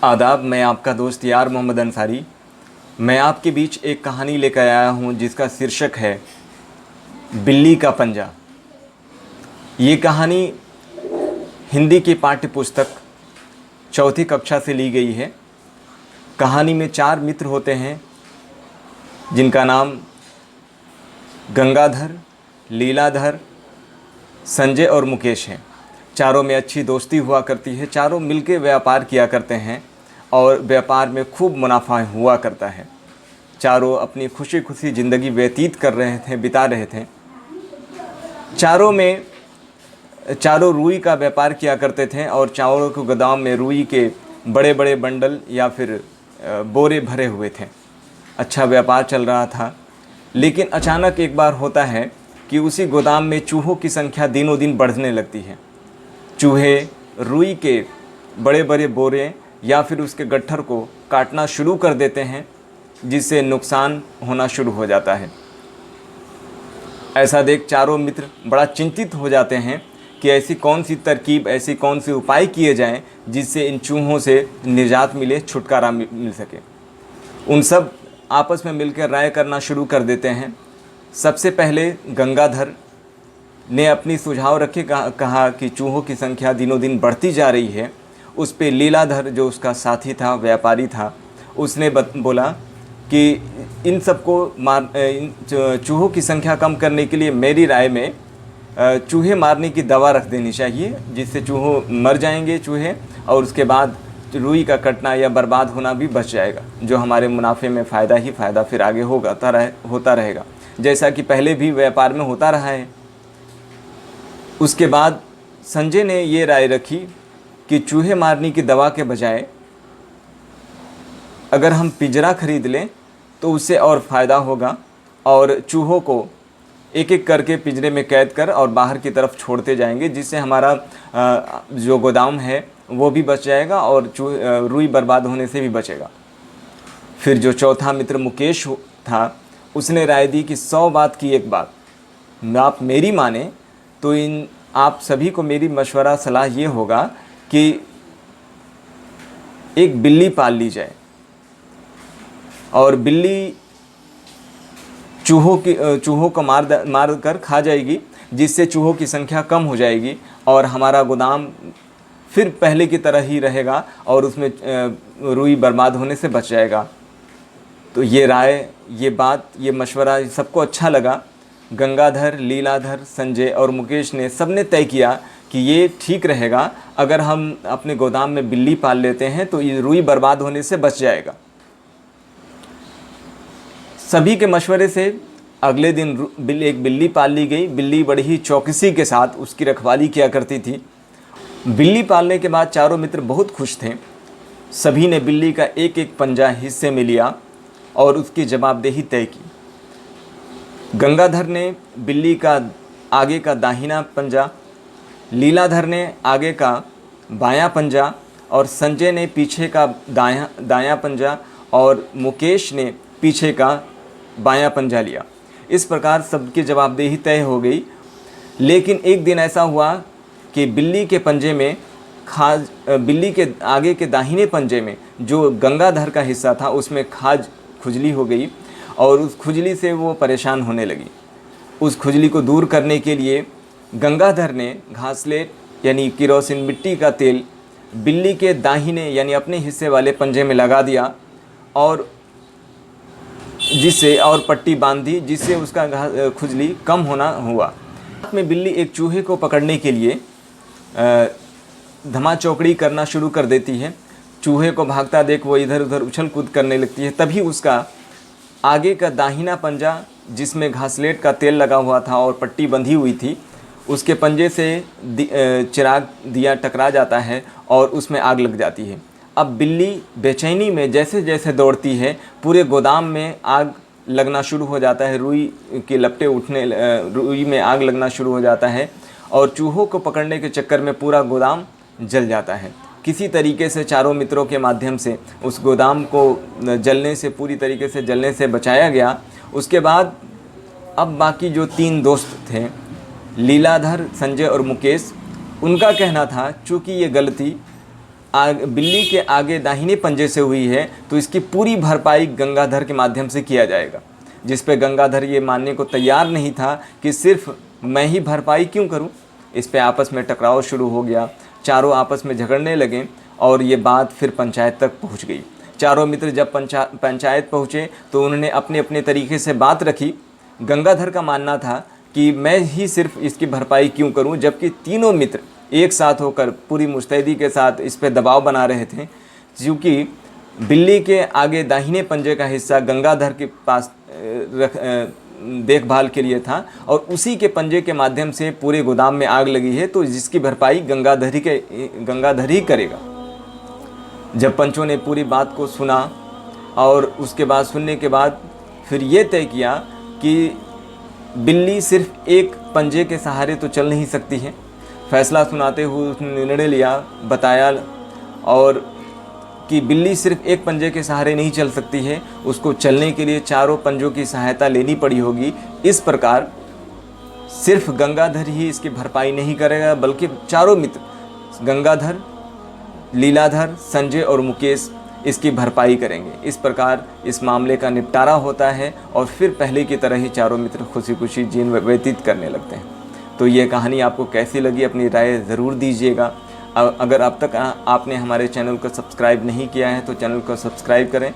आदाब। मैं आपका दोस्त यार मोहम्मद अंसारी। मैं आपके बीच एक कहानी लेकर आया हूँ जिसका शीर्षक है बिल्ली का पंजा। ये कहानी हिंदी की पाठ्य पुस्तक चौथी कक्षा से ली गई है। कहानी में 4 मित्र होते हैं जिनका नाम गंगाधर, लीलाधर, संजय और मुकेश है। चारों में अच्छी दोस्ती हुआ करती है। चारों मिलकर व्यापार किया करते हैं और व्यापार में खूब मुनाफा हुआ करता है। चारों अपनी खुशी खुशी ज़िंदगी व्यतीत कर रहे थे, बिता रहे थे। चारों रुई का व्यापार किया करते थे और चारों के गोदाम में रुई के बड़े बड़े बंडल या फिर बोरे भरे हुए थे। अच्छा व्यापार चल रहा था, लेकिन अचानक एक बार होता है कि उसी गोदाम में चूहों की संख्या दिनों दिन बढ़ने लगती है। चूहे रुई के बड़े बड़े बोरे या फिर उसके गट्ठर को काटना शुरू कर देते हैं, जिससे नुकसान होना शुरू हो जाता है। ऐसा देख चारों मित्र बड़ा चिंतित हो जाते हैं कि ऐसी कौन सी तरकीब, ऐसी कौन से उपाय किए जाएं जिससे इन चूहों से निजात मिले, छुटकारा मिल सके। उन सब आपस में मिलकर राय करना शुरू कर देते हैं। सबसे पहले गंगाधर ने अपनी सुझाव रखे, कहा कि चूहों की संख्या दिनों दिन बढ़ती जा रही है। उस पे लीलाधर जो उसका साथी था, व्यापारी था, उसने बोला कि इन सबको चूहों की संख्या कम करने के लिए मेरी राय में चूहे मारने की दवा रख देनी चाहिए, जिससे चूहों मर जाएंगे चूहे, और उसके बाद रुई का कटना या बर्बाद होना भी बच जाएगा, जो हमारे मुनाफे में फ़ायदा ही फ़ायदा फिर आगे होता रहेगा, जैसा कि पहले भी व्यापार में होता रहा है। उसके बाद संजय ने ये राय रखी कि चूहे मारने की दवा के बजाय अगर हम पिंजरा खरीद लें तो उससे और फ़ायदा होगा, और चूहों को एक एक करके पिंजरे में कैद कर और बाहर की तरफ छोड़ते जाएंगे, जिससे हमारा जो गोदाम है वो भी बच जाएगा और रुई बर्बाद होने से भी बचेगा। फिर जो चौथा मित्र मुकेश था, उसने राय दी कि 100 बात की एक बात, आप मेरी माने तो आप सभी को मेरी मशवरा सलाह ये होगा कि एक बिल्ली पाल ली जाए, और बिल्ली चूहों को मार कर खा जाएगी, जिससे चूहों की संख्या कम हो जाएगी और हमारा गोदाम फिर पहले की तरह ही रहेगा और उसमें रुई बर्बाद होने से बच जाएगा। तो ये राय, ये बात, ये मशवरा सबको अच्छा लगा। गंगाधर, लीलाधर, संजय और मुकेश ने सबने तय किया कि ये ठीक रहेगा, अगर हम अपने गोदाम में बिल्ली पाल लेते हैं तो ये रुई बर्बाद होने से बच जाएगा। सभी के मशवरे से अगले दिन एक बिल्ली पाल ली गई। बिल्ली बड़ी ही चौकसी के साथ उसकी रखवाली किया करती थी। बिल्ली पालने के बाद चारों मित्र बहुत खुश थे। सभी ने बिल्ली का एक एक पंजा हिस्से में लिया और उसकी जवाबदेही तय की। गंगाधर ने बिल्ली का आगे का दाहिना पंजा, लीलाधर ने आगे का बायां पंजा और संजय ने पीछे का दायां पंजा और मुकेश ने पीछे का बायां पंजा लिया। इस प्रकार सबकी जवाबदेही तय हो गई। लेकिन एक दिन ऐसा हुआ कि बिल्ली के आगे के दाहिने पंजे में जो गंगाधर का हिस्सा था उसमें खुजली हो गई और उस खुजली से वो परेशान होने लगी। उस खुजली को दूर करने के लिए गंगाधर ने घासलेट यानी किरोसिन मिट्टी का तेल बिल्ली के दाहिने यानी अपने हिस्से वाले पंजे में लगा दिया और पट्टी बांध दी, जिससे उसका खुजली कम होना हुआ। रात में बिल्ली एक चूहे को पकड़ने के लिए धमाचौकड़ी करना शुरू कर देती है। चूहे को भागता देख वो इधर उधर उछल कूद करने लगती है। तभी उसका आगे का दाहिना पंजा, जिसमें घासलेट का तेल लगा हुआ था और पट्टी बंधी हुई थी, उसके पंजे से चिराग दिया टकरा जाता है और उसमें आग लग जाती है। अब बिल्ली बेचैनी में जैसे जैसे दौड़ती है, पूरे गोदाम में आग लगना शुरू हो जाता है। रुई में आग लगना शुरू हो जाता है और चूहों को पकड़ने के चक्कर में पूरा गोदाम जल जाता है। किसी तरीके से चारों मित्रों के माध्यम से उस गोदाम को पूरी तरीके से जलने से बचाया गया। उसके बाद अब बाकी जो 3 दोस्त थे, लीलाधर, संजय और मुकेश, उनका कहना था चूँकि ये गलती बिल्ली के आगे दाहिने पंजे से हुई है तो इसकी पूरी भरपाई गंगाधर के माध्यम से किया जाएगा। जिस पे गंगाधर ये मानने को तैयार नहीं था कि सिर्फ मैं ही भरपाई क्यों करूं। इस पे आपस में टकराव शुरू हो गया, चारों आपस में झगड़ने लगे और ये बात फिर पंचायत तक पहुंच गई। चारों मित्र जब पंचायत पहुँचे तो उन्होंने अपने अपने तरीके से बात रखी। गंगाधर का मानना था कि मैं ही सिर्फ इसकी भरपाई क्यों करूं, जबकि तीनों मित्र एक साथ होकर पूरी मुस्तैदी के साथ इस पे दबाव बना रहे थे। क्योंकि बिल्ली के आगे दाहिने पंजे का हिस्सा गंगाधर के पास देखभाल के लिए था और उसी के पंजे के माध्यम से पूरे गोदाम में आग लगी है, तो जिसकी भरपाई गंगाधर ही करेगा। जब पंचों ने पूरी बात को सुना और उसके बाद सुनने के बाद फिर ये तय किया कि बिल्ली सिर्फ एक पंजे के सहारे तो चल नहीं सकती है। फैसला सुनाते हुए उसने निर्णय लिया, बताया और कि बिल्ली सिर्फ एक पंजे के सहारे नहीं चल सकती है, उसको चलने के लिए चारों पंजों की सहायता लेनी पड़ी होगी। इस प्रकार सिर्फ गंगाधर ही इसकी भरपाई नहीं करेगा, बल्कि चारों मित्र गंगाधर, लीलाधर, संजय और मुकेश इसकी भरपाई करेंगे। इस प्रकार इस मामले का निपटारा होता है और फिर पहले की तरह ही चारों मित्र खुशी खुशी जीवन व्यतीत करने लगते हैं। तो ये कहानी आपको कैसी लगी, अपनी राय ज़रूर दीजिएगा। अगर अब तक आपने हमारे चैनल को सब्सक्राइब नहीं किया है तो चैनल को सब्सक्राइब करें।